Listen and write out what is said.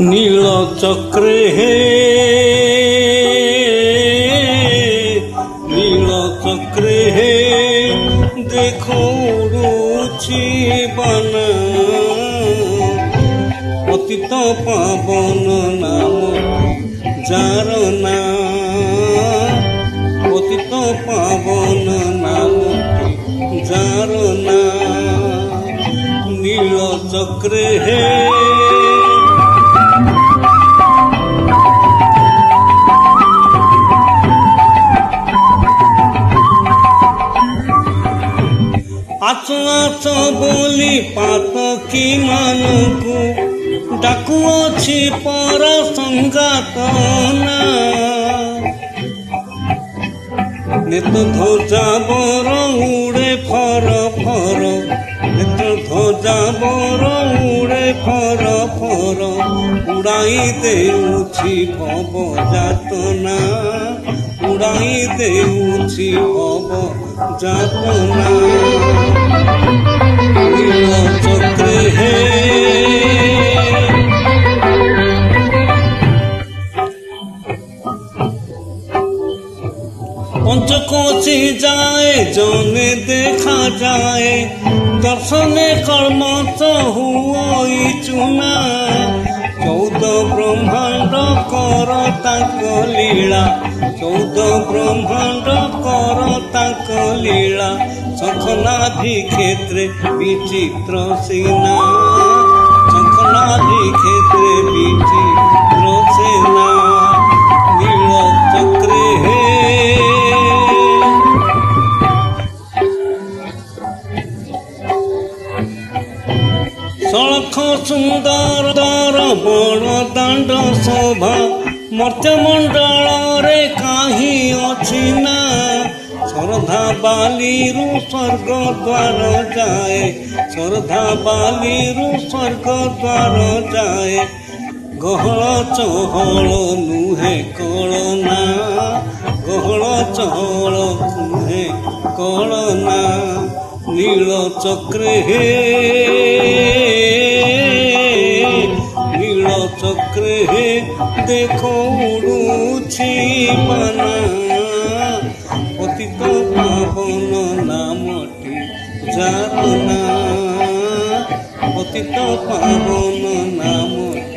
নীল চক্রে হে নীল চক্রে হে দেখো উড়ুছি বানা পতিত পাবন নাম যার না পতিত পাবন নাম যার না নীল চক্রে হে ଆଚ ଆଚ ବୋଲି ପାତକୀ ମାନଙ୍କୁ ଡାକୁଅଛି ପର ସଂଗାତ ନା ନେତ ଧ୍ୱଜା ବର ଉଡ଼େ ଫର ଫର ନେତ ଧ୍ୱଜା ବର ଉଡ଼େ ଫର ଫର ଉଡ଼ାଇ ଦେଉଛି ଭବ ଯାତନା ଉଡ଼ାଇ ଦେଉଛି ଭବ ଯାତନା নীল চক্রে হে পঞ্চকোচি যায় জনে দেখা যায় দর্শনে কর্ম হুই চুনা 14 ব্রহ্মাণ্ড কর তাক লীলা 14 ব্রহ্মাণ্ড কর তাক লীলা শঙ্খনাধি ক্ষেত্রে বিচিত্র সেনা শঙ্খনাধি ক্ষেত্রে বিচিত্র সেনা নীল চক্রে হে সলখ সুন্দর দর বড় দাণ্ড শোভা মর্ত্যমণ্ডଳରେ কাহি ଅଛି ନା শ্রদ্ধা বালিরু স্বর্গ দ্বার যায় শ্রদ্ধা বালিরু স্বর্গ দ্বার যায় গহଳ চহଳ নুহে কলনা গহଳ চহଳ নুহে কলনা নীল চক্রে হে নীল চক্রে হে দেখো উড়ুছি বানা পতিত পাবন নামটি যার না পতিত পাবন নামটি